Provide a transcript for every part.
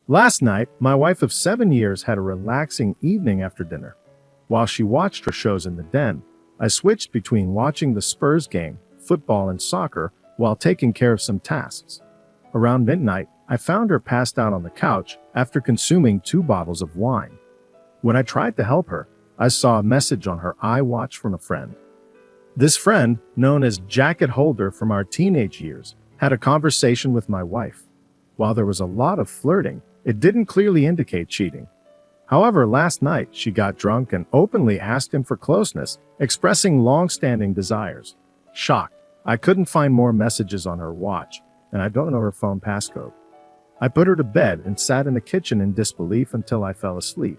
Last night, my wife of 7 years had a relaxing evening after dinner. While she watched her shows in the den, I switched between watching the Spurs game, football and soccer, while taking care of some tasks. Around midnight, I found her passed out on the couch after consuming 2 bottles of wine. When I tried to help her, I saw a message on her iWatch from a friend. This friend, known as Jacket Holder from our teenage years, had a conversation with my wife. While there was a lot of flirting, it didn't clearly indicate cheating. However, last night she got drunk and openly asked him for closeness, expressing long-standing desires. Shocked, I couldn't find more messages on her watch, and I don't know her phone passcode. I put her to bed and sat in the kitchen in disbelief until I fell asleep.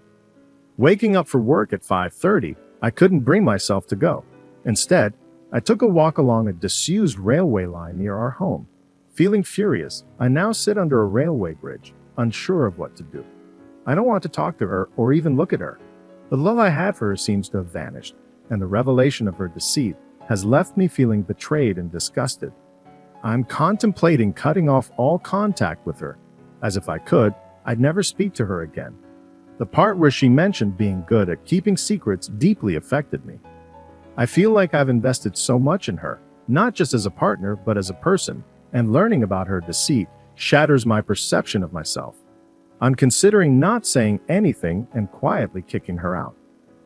Waking up for work at 5:30, I couldn't bring myself to go. Instead, I took a walk along a disused railway line near our home. Feeling furious, I now sit under a railway bridge, unsure of what to do. I don't want to talk to her or even look at her. The love I had for her seems to have vanished, and the revelation of her deceit has left me feeling betrayed and disgusted. I'm contemplating cutting off all contact with her, as if I could, I'd never speak to her again. The part where she mentioned being good at keeping secrets deeply affected me. I feel like I've invested so much in her, not just as a partner, but as a person, and learning about her deceit shatters my perception of myself. I'm considering not saying anything and quietly kicking her out.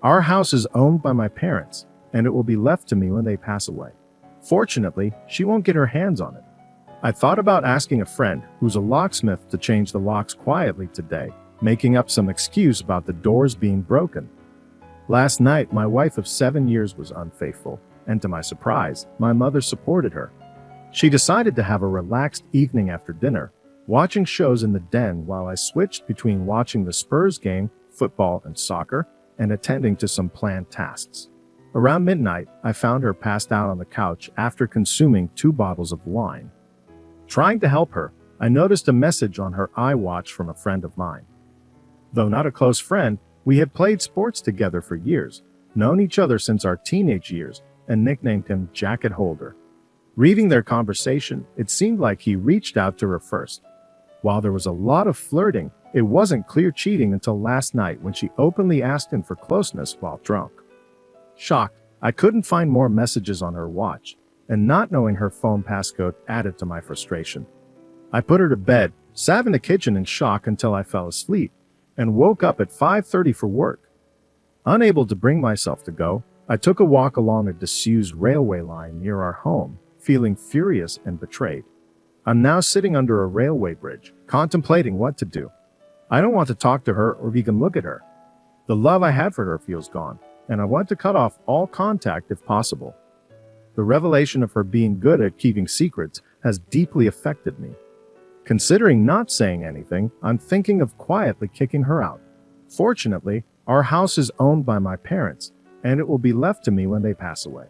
Our house is owned by my parents, and it will be left to me when they pass away. Fortunately, she won't get her hands on it. I thought about asking a friend who's a locksmith to change the locks quietly today, making up some excuse about the doors being broken. Last night, my wife of 7 years was unfaithful, and to my surprise, my mother supported her. She decided to have a relaxed evening after dinner, watching shows in the den while I switched between watching the Spurs game, football and soccer, and attending to some planned tasks. Around midnight, I found her passed out on the couch after consuming 2 bottles of wine. Trying to help her, I noticed a message on her iWatch from a friend of mine. Though not a close friend, we had played sports together for years, known each other since our teenage years, and nicknamed him Jacket Holder. Reading their conversation, it seemed like he reached out to her first. While there was a lot of flirting, it wasn't clear cheating until last night when she openly asked him for closeness while drunk. Shocked, I couldn't find more messages on her watch, and not knowing her phone passcode added to my frustration. I put her to bed, sat in the kitchen in shock until I fell asleep, and woke up at 5:30 for work. Unable to bring myself to go, I took a walk along a disused railway line near our home, feeling furious and betrayed. I'm now sitting under a railway bridge, contemplating what to do. I don't want to talk to her or even look at her. The love I had for her feels gone, and I want to cut off all contact if possible. The revelation of her being good at keeping secrets has deeply affected me. Considering not saying anything, I'm thinking of quietly kicking her out. Fortunately, our house is owned by my parents, and it will be left to me when they pass away.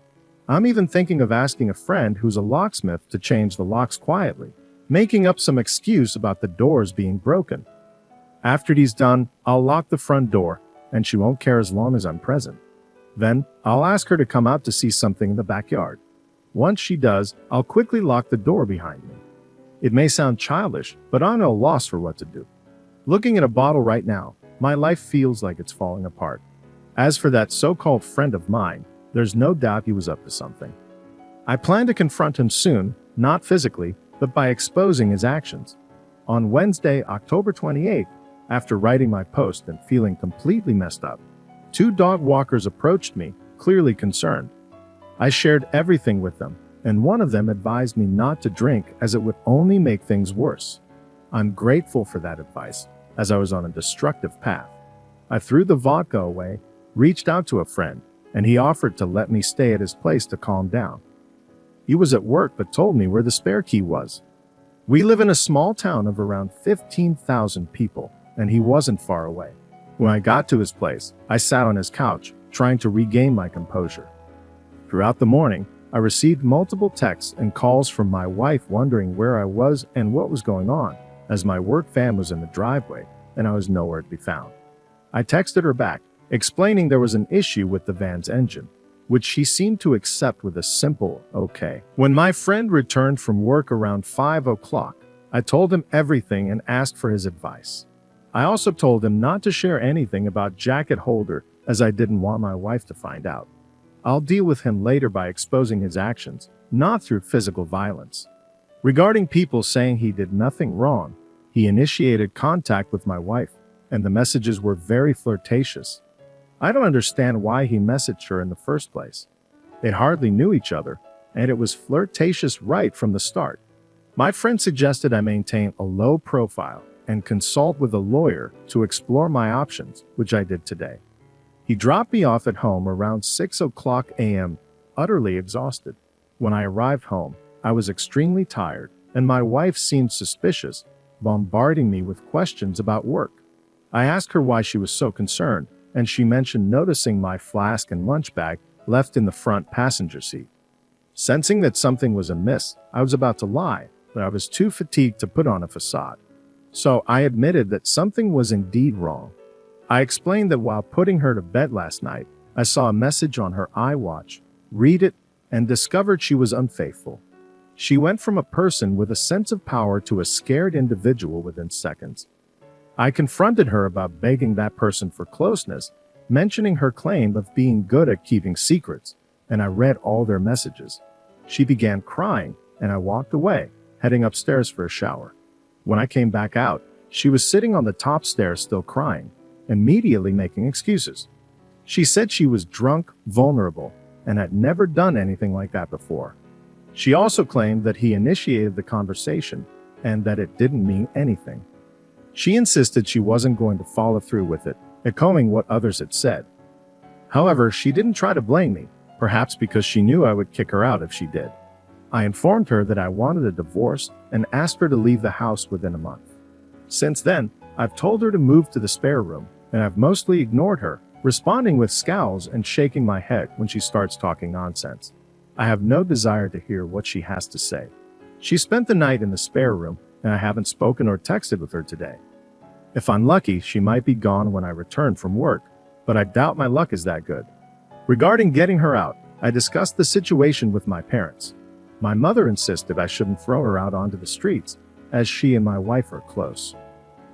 I'm even thinking of asking a friend who's a locksmith to change the locks quietly, making up some excuse about the doors being broken. After he's done, I'll lock the front door, and she won't care as long as I'm present. Then, I'll ask her to come out to see something in the backyard. Once she does, I'll quickly lock the door behind me. It may sound childish, but I'm at a loss for what to do. Looking at a bottle right now, my life feels like it's falling apart. As for that so-called friend of mine, there's no doubt he was up to something. I plan to confront him soon, not physically, but by exposing his actions. On Wednesday, October 28th, after writing my post and feeling completely messed up, 2 dog walkers approached me, clearly concerned. I shared everything with them, and one of them advised me not to drink as it would only make things worse. I'm grateful for that advice, as I was on a destructive path. I threw the vodka away, reached out to a friend, and he offered to let me stay at his place to calm down. He was at work but told me where the spare key was. We live in a small town of around 15,000 people, and he wasn't far away. When I got to his place, I sat on his couch, trying to regain my composure. Throughout the morning, I received multiple texts and calls from my wife wondering where I was and what was going on, as my work van was in the driveway and I was nowhere to be found. I texted her back, explaining there was an issue with the van's engine, which she seemed to accept with a simple okay. When my friend returned from work around 5 o'clock, I told him everything and asked for his advice. I also told him not to share anything about jacket holder as I didn't want my wife to find out. I'll deal with him later by exposing his actions, not through physical violence. Regarding people saying he did nothing wrong, he initiated contact with my wife, and the messages were very flirtatious. I don't understand why he messaged her in the first place. They hardly knew each other, and it was flirtatious right from the start. My friend suggested I maintain a low profile and consult with a lawyer to explore my options, which I did today. He dropped me off at home around 6 a.m., utterly exhausted. When I arrived home, I was extremely tired, and my wife seemed suspicious, bombarding me with questions about work. I asked her why she was so concerned, and she mentioned noticing my flask and lunch bag left in the front passenger seat. Sensing that something was amiss, I was about to lie, but I was too fatigued to put on a facade. So I admitted that something was indeed wrong. I explained that while putting her to bed last night, I saw a message on her iWatch, read it, and discovered she was unfaithful. She went from a person with a sense of power to a scared individual within seconds. I confronted her about begging that person for closeness, mentioning her claim of being good at keeping secrets, and I read all their messages. She began crying, and I walked away, heading upstairs for a shower. When I came back out, she was sitting on the top stairs still crying, immediately making excuses. She said she was drunk, vulnerable, and had never done anything like that before. She also claimed that he initiated the conversation and that it didn't mean anything. She insisted she wasn't going to follow through with it, echoing what others had said. However, she didn't try to blame me, perhaps because she knew I would kick her out if she did. I informed her that I wanted a divorce and asked her to leave the house within a month. Since then, I've told her to move to the spare room, and I've mostly ignored her, responding with scowls and shaking my head when she starts talking nonsense. I have no desire to hear what she has to say. She spent the night in the spare room, and I haven't spoken or texted with her today. If I'm lucky, she might be gone when I return from work, but I doubt my luck is that good. Regarding getting her out, I discussed the situation with my parents. My mother insisted I shouldn't throw her out onto the streets, as she and my wife are close.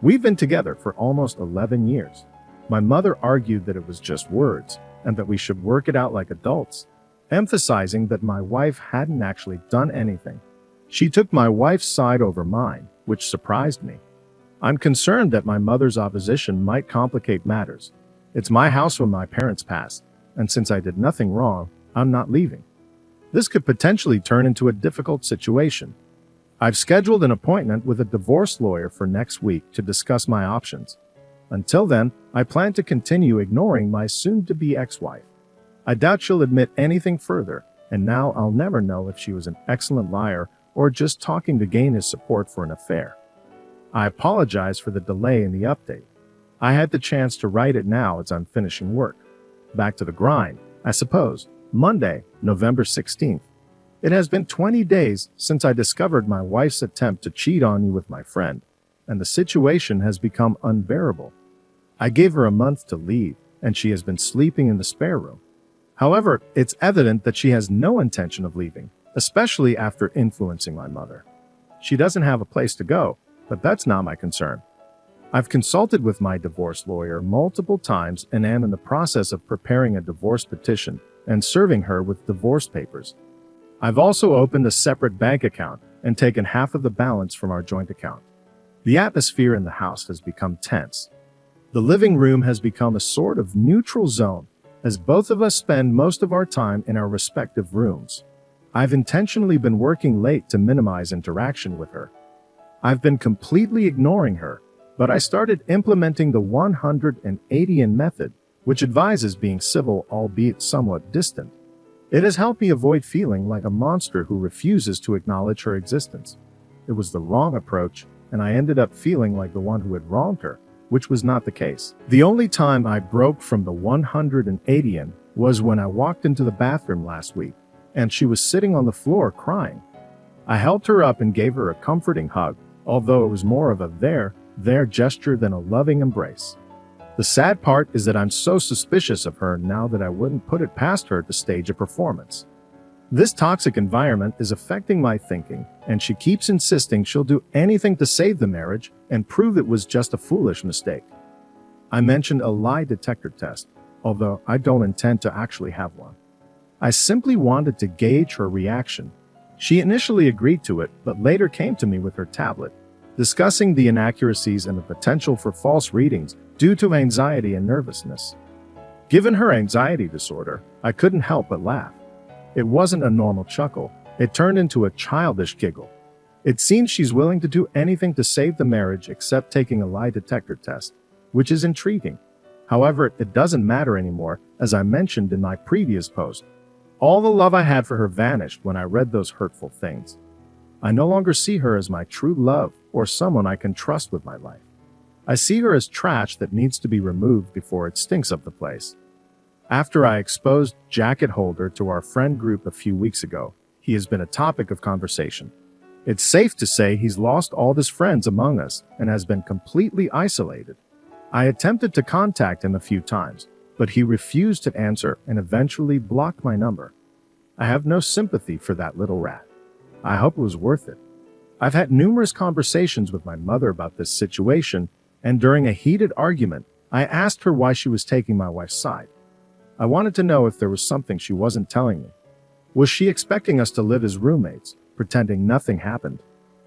We've been together for almost 11 years. My mother argued that it was just words, and that we should work it out like adults, emphasizing that my wife hadn't actually done anything. She took my wife's side over mine, which surprised me. I'm concerned that my mother's opposition might complicate matters. It's my house when my parents passed, and since I did nothing wrong, I'm not leaving. This could potentially turn into a difficult situation. I've scheduled an appointment with a divorce lawyer for next week to discuss my options. Until then, I plan to continue ignoring my soon-to-be ex-wife. I doubt she'll admit anything further, and now I'll never know if she was an excellent liar or just talking to gain his support for an affair. I apologize for the delay in the update. I had the chance to write it now as I'm finishing work. Back to the grind, I suppose. Monday, November 16th. It has been 20 days since I discovered my wife's attempt to cheat on me with my friend, and the situation has become unbearable. I gave her a month to leave, and she has been sleeping in the spare room. However, it's evident that she has no intention of leaving, especially after influencing my mother. She doesn't have a place to go, but that's not my concern. I've consulted with my divorce lawyer multiple times and am in the process of preparing a divorce petition and serving her with divorce papers. I've also opened a separate bank account and taken half of the balance from our joint account. The atmosphere in the house has become tense. The living room has become a sort of neutral zone, as both of us spend most of our time in our respective rooms. I've intentionally been working late to minimize interaction with her. I've been completely ignoring her, but I started implementing the 180th method, which advises being civil albeit somewhat distant. It has helped me avoid feeling like a monster who refuses to acknowledge her existence. It was the wrong approach, and I ended up feeling like the one who had wronged her, which was not the case. The only time I broke from the 180th was when I walked into the bathroom last week, and she was sitting on the floor crying. I helped her up and gave her a comforting hug, although it was more of a there gesture than a loving embrace. The sad part is that I'm so suspicious of her now that I wouldn't put it past her to stage a performance. This toxic environment is affecting my thinking, and she keeps insisting she'll do anything to save the marriage and prove it was just a foolish mistake. I mentioned a lie detector test, although I don't intend to actually have one. I simply wanted to gauge her reaction. She initially agreed to it, but later came to me with her tablet, discussing the inaccuracies and the potential for false readings due to anxiety and nervousness. Given her anxiety disorder, I couldn't help but laugh. It wasn't a normal chuckle, it turned into a childish giggle. It seems she's willing to do anything to save the marriage except taking a lie detector test, which is intriguing. However, it doesn't matter anymore, as I mentioned in my previous post. All the love I had for her vanished when I read those hurtful things. I no longer see her as my true love or someone I can trust with my life. I see her as trash that needs to be removed before it stinks up the place. After I exposed Jacket Holder to our friend group a few weeks ago, he has been a topic of conversation. It's safe to say he's lost all his friends among us and has been completely isolated. I attempted to contact him a few times, but he refused to answer and eventually blocked my number. I have no sympathy for that little rat. I hope it was worth it. I've had numerous conversations with my mother about this situation, and during a heated argument, I asked her why she was taking my wife's side. I wanted to know if there was something she wasn't telling me. Was she expecting us to live as roommates, pretending nothing happened?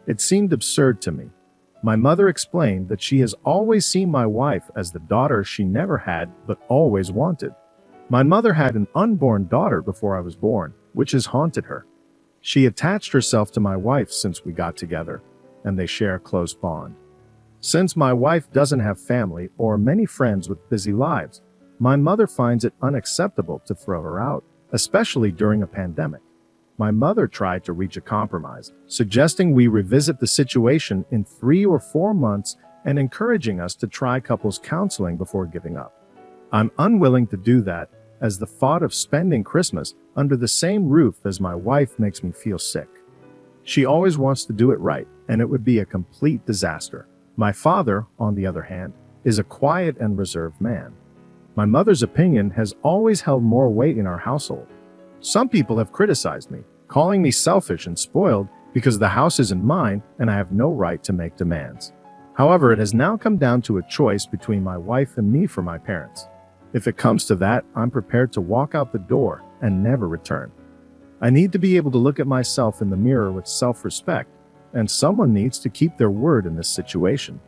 It seemed absurd to me. My mother explained that she has always seen my wife as the daughter she never had but always wanted. My mother had an unborn daughter before I was born, which has haunted her. She attached herself to my wife since we got together, and they share a close bond. Since my wife doesn't have family or many friends with busy lives, my mother finds it unacceptable to throw her out, especially during a pandemic. My mother tried to reach a compromise, suggesting we revisit the situation in 3 or 4 months and encouraging us to try couples counseling before giving up. I'm unwilling to do that, as the thought of spending Christmas under the same roof as my wife makes me feel sick. She always wants to do it right, and it would be a complete disaster. My father, on the other hand, is a quiet and reserved man. My mother's opinion has always held more weight in our household. Some people have criticized me, calling me selfish and spoiled because the house isn't mine and I have no right to make demands. However, it has now come down to a choice between my wife and me for my parents. If it comes to that, I'm prepared to walk out the door and never return. I need to be able to look at myself in the mirror with self-respect, and someone needs to keep their word in this situation.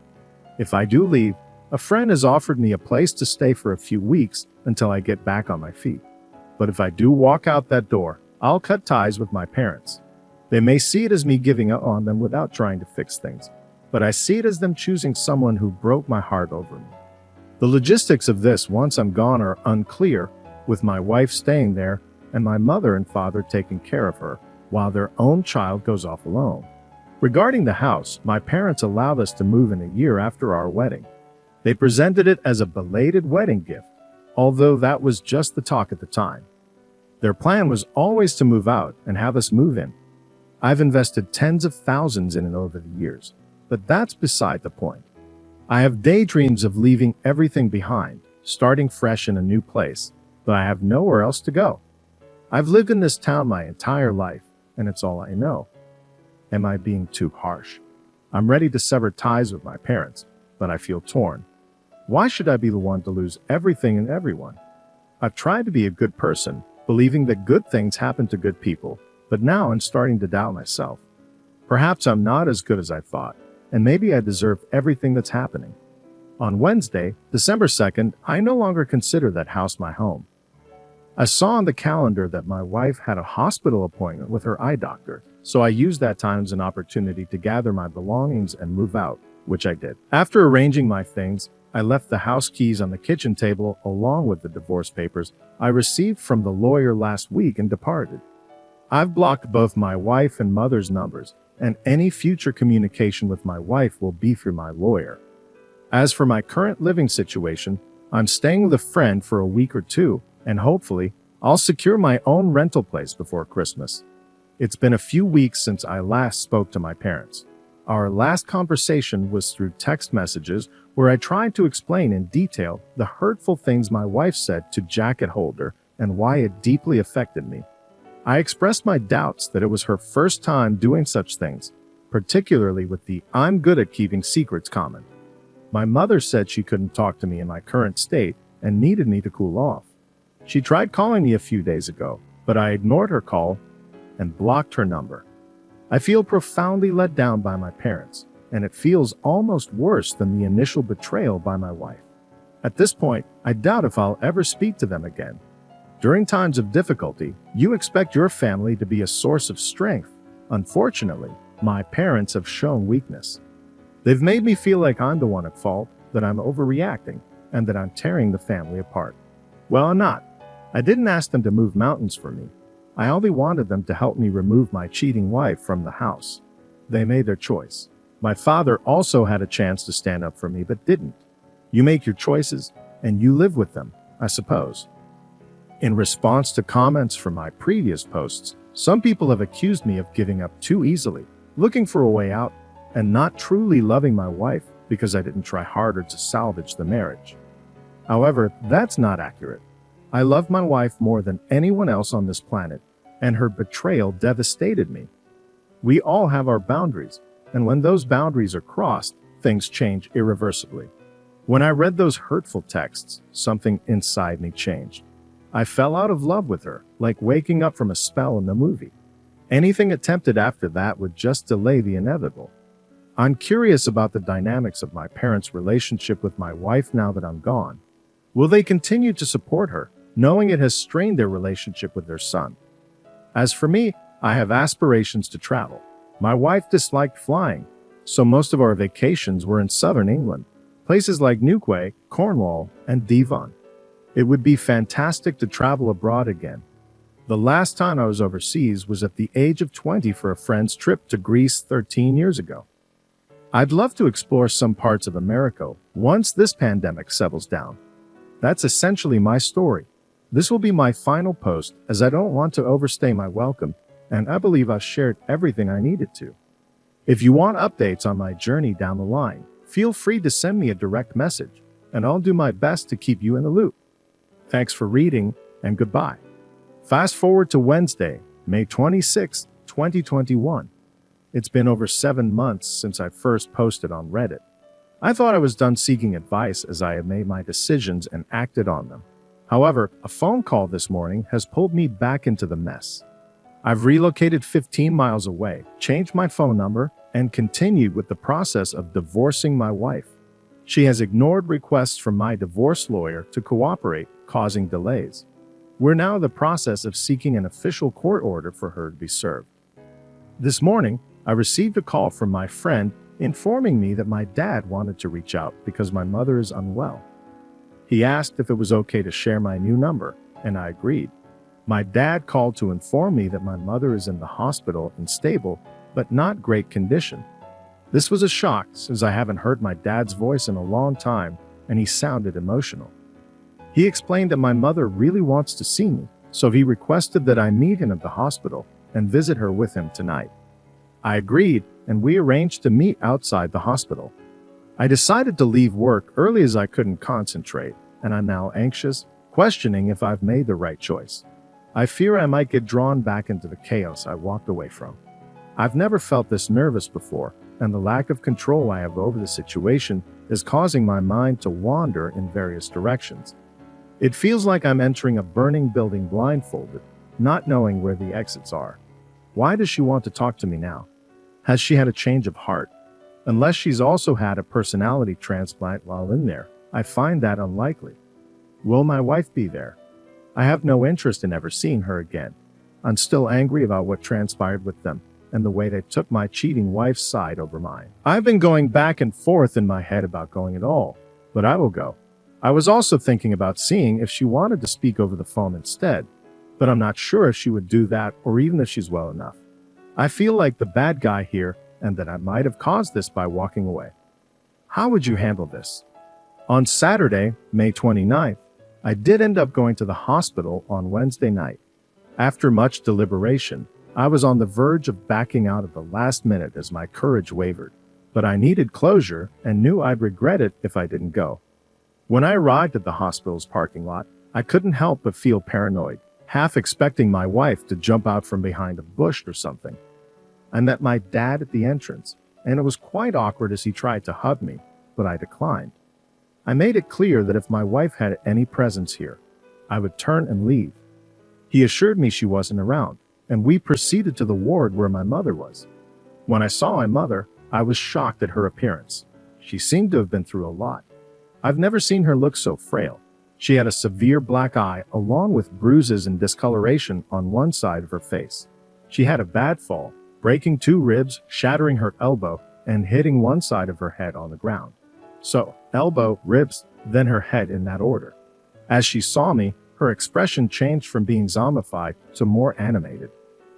If I do leave, a friend has offered me a place to stay for a few weeks until I get back on my feet. But if I do walk out that door, I'll cut ties with my parents. They may see it as me giving up on them without trying to fix things, but I see it as them choosing someone who broke my heart over me. The logistics of this once I'm gone are unclear, with my wife staying there and my mother and father taking care of her, while their own child goes off alone. Regarding the house, my parents allowed us to move in a year after our wedding. They presented it as a belated wedding gift, although that was just the talk at the time. Their plan was always to move out and have us move in. I've invested tens of thousands in it over the years, but that's beside the point. I have daydreams of leaving everything behind, starting fresh in a new place, but I have nowhere else to go. I've lived in this town my entire life, and it's all I know. Am I being too harsh? I'm ready to sever ties with my parents, but I feel torn. Why should I be the one to lose everything and everyone? I've tried to be a good person, believing that good things happen to good people, but now I'm starting to doubt myself. Perhaps I'm not as good as I thought, and maybe I deserve everything that's happening. On Wednesday, December 2nd, I no longer consider that house my home. I saw on the calendar that my wife had a hospital appointment with her eye doctor, so I used that time as an opportunity to gather my belongings and move out, which I did. After arranging my things, I left the house keys on the kitchen table along with the divorce papers I received from the lawyer last week and departed. I've blocked both my wife and mother's numbers, and any future communication with my wife will be through my lawyer. As for my current living situation, I'm staying with a friend for a week or two, and hopefully, I'll secure my own rental place before Christmas. It's been a few weeks since I last spoke to my parents. Our last conversation was through text messages where I tried to explain in detail the hurtful things my wife said to Jacket Holder and why it deeply affected me. I expressed my doubts that it was her first time doing such things, particularly with the "I'm good at keeping secrets" comment. My mother said she couldn't talk to me in my current state and needed me to cool off. She tried calling me a few days ago, but I ignored her call and blocked her number. I feel profoundly let down by my parents, and it feels almost worse than the initial betrayal by my wife. At this point, I doubt if I'll ever speak to them again. During times of difficulty, you expect your family to be a source of strength. Unfortunately, my parents have shown weakness. They've made me feel like I'm the one at fault, that I'm overreacting, and that I'm tearing the family apart. Well, I'm not. I didn't ask them to move mountains for me. I only wanted them to help me remove my cheating wife from the house. They made their choice. My father also had a chance to stand up for me, but didn't. You make your choices, and you live with them, I suppose. In response to comments from my previous posts, some people have accused me of giving up too easily, looking for a way out, and not truly loving my wife because I didn't try harder to salvage the marriage. However, that's not accurate. I love my wife more than anyone else on this planet, and her betrayal devastated me. We all have our boundaries, and when those boundaries are crossed, things change irreversibly. When I read those hurtful texts, something inside me changed. I fell out of love with her, like waking up from a spell in the movie. Anything attempted after that would just delay the inevitable. I'm curious about the dynamics of my parents' relationship with my wife now that I'm gone. Will they continue to support her, knowing it has strained their relationship with their son? As for me, I have aspirations to travel. My wife disliked flying, so most of our vacations were in southern England, places like Newquay, Cornwall, and Devon. It would be fantastic to travel abroad again. The last time I was overseas was at the age of 20 for a friend's trip to Greece 13 years ago. I'd love to explore some parts of America once this pandemic settles down. That's essentially my story. This will be my final post as I don't want to overstay my welcome, and I believe I've shared everything I needed to. If you want updates on my journey down the line, feel free to send me a direct message, and I'll do my best to keep you in the loop. Thanks for reading, and goodbye. Fast forward to Wednesday, May 26, 2021. It's been over 7 months since I first posted on Reddit. I thought I was done seeking advice as I had made my decisions and acted on them. However, a phone call this morning has pulled me back into the mess. I've relocated 15 miles away, changed my phone number, and continued with the process of divorcing my wife. She has ignored requests from my divorce lawyer to cooperate, causing delays. We're now in the process of seeking an official court order for her to be served. This morning, I received a call from my friend informing me that my dad wanted to reach out because my mother is unwell. He asked if it was okay to share my new number, and I agreed. My dad called to inform me that my mother is in the hospital in stable, but not great condition. This was a shock, since I haven't heard my dad's voice in a long time, and he sounded emotional. He explained that my mother really wants to see me, so he requested that I meet him at the hospital and visit her with him tonight. I agreed, and we arranged to meet outside the hospital. I decided to leave work early as I couldn't concentrate, and I'm now anxious, questioning if I've made the right choice. I fear I might get drawn back into the chaos I walked away from. I've never felt this nervous before, and the lack of control I have over the situation is causing my mind to wander in various directions. It feels like I'm entering a burning building blindfolded, not knowing where the exits are. Why does she want to talk to me now? Has she had a change of heart? Unless she's also had a personality transplant while in there, I find that unlikely. Will my wife be there? I have no interest in ever seeing her again. I'm still angry about what transpired with them, and the way they took my cheating wife's side over mine. I've been going back and forth in my head about going at all, but I will go. I was also thinking about seeing if she wanted to speak over the phone instead, but I'm not sure if she would do that or even if she's well enough. I feel like the bad guy here and that I might have caused this by walking away. How would you handle this? On Saturday, May 29th, I did end up going to the hospital on Wednesday night. After much deliberation, I was on the verge of backing out at the last minute as my courage wavered, but I needed closure and knew I'd regret it if I didn't go. When I arrived at the hospital's parking lot, I couldn't help but feel paranoid. half expecting my wife to jump out from behind a bush or something. I met my dad at the entrance, and it was quite awkward as he tried to hug me, but I declined. I made it clear that if my wife had any presence here, I would turn and leave. He assured me she wasn't around, and we proceeded to the ward where my mother was. When I saw my mother, I was shocked at her appearance. She seemed to have been through a lot. I've never seen her look so frail. She had a severe black eye along with bruises and discoloration on one side of her face. She had a bad fall, breaking 2 ribs, shattering her elbow, and hitting one side of her head on the ground. So, elbow, ribs, then her head in that order. As she saw me, her expression changed from being zombified to more animated.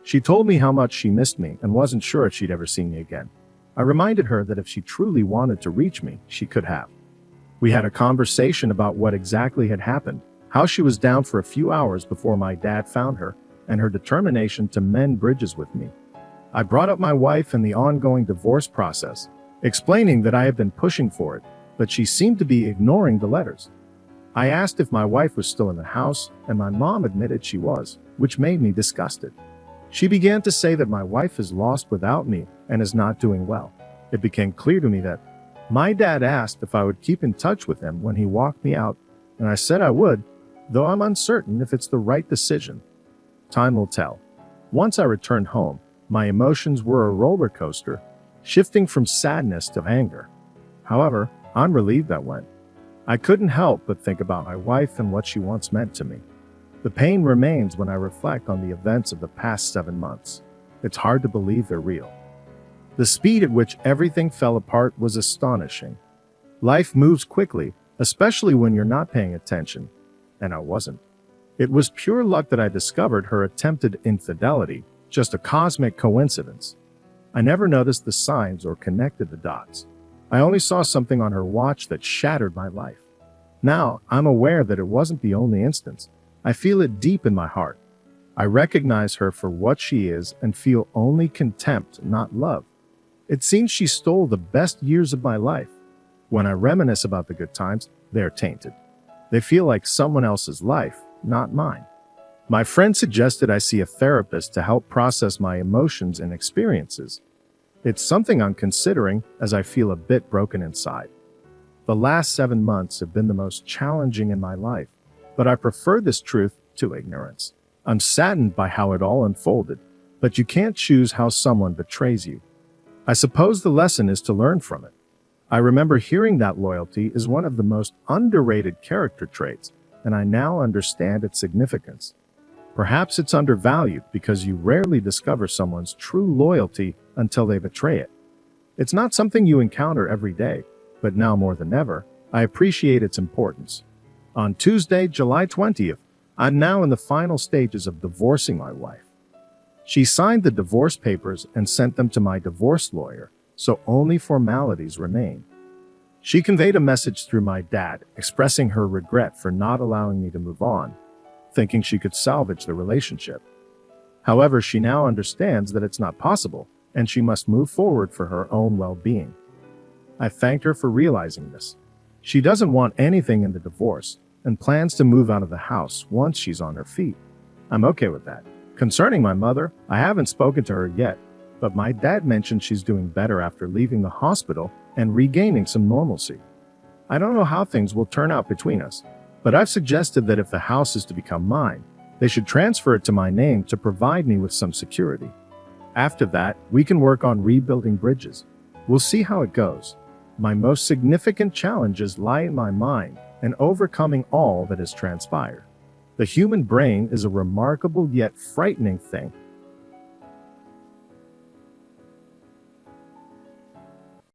She told me how much she missed me and wasn't sure if she'd ever see me again. I reminded her that if she truly wanted to reach me, she could have. We had a conversation about what exactly had happened, how she was down for a few hours before my dad found her, and her determination to mend bridges with me. I brought up my wife and the ongoing divorce process, explaining that I had been pushing for it, but she seemed to be ignoring the letters. I asked if my wife was still in the house, and my mom admitted she was, which made me disgusted. She began to say that my wife is lost without me and is not doing well. It became clear to me that my dad asked if I would keep in touch with him when he walked me out, and I said I would, though I'm uncertain if it's the right decision. Time will tell. Once I returned home, my emotions were a roller coaster, shifting from sadness to anger. However, I'm relieved that went. I couldn't help but think about my wife and what she once meant to me. The pain remains when I reflect on the events of the past 7 months. It's hard to believe they're real. The speed at which everything fell apart was astonishing. Life moves quickly, especially when you're not paying attention, and I wasn't. It was pure luck that I discovered her attempted infidelity, just a cosmic coincidence. I never noticed the signs or connected the dots. I only saw something on her watch that shattered my life. Now, I'm aware that it wasn't the only instance. I feel it deep in my heart. I recognize her for what she is and feel only contempt, not love. It seems she stole the best years of my life. When I reminisce about the good times, they're tainted. They feel like someone else's life, not mine. My friend suggested I see a therapist to help process my emotions and experiences. It's something I'm considering as I feel a bit broken inside. The last 7 months have been the most challenging in my life, but I prefer this truth to ignorance. I'm saddened by how it all unfolded, but you can't choose how someone betrays you. I suppose the lesson is to learn from it. I remember hearing that loyalty is one of the most underrated character traits, and I now understand its significance. Perhaps it's undervalued because you rarely discover someone's true loyalty until they betray it. It's not something you encounter every day, but now more than ever, I appreciate its importance. On Tuesday, July 20th, I'm now in the final stages of divorcing my wife. She signed the divorce papers and sent them to my divorce lawyer, so only formalities remain. She conveyed a message through my dad, expressing her regret for not allowing me to move on, thinking she could salvage the relationship. However, she now understands that it's not possible, and she must move forward for her own well-being. I thanked her for realizing this. She doesn't want anything in the divorce, and plans to move out of the house once she's on her feet. I'm okay with that. Concerning my mother, I haven't spoken to her yet, but my dad mentioned she's doing better after leaving the hospital and regaining some normalcy. I don't know how things will turn out between us, but I've suggested that if the house is to become mine, they should transfer it to my name to provide me with some security. After that, we can work on rebuilding bridges. We'll see how it goes. My most significant challenges lie in my mind and overcoming all that has transpired. The human brain is a remarkable yet frightening thing,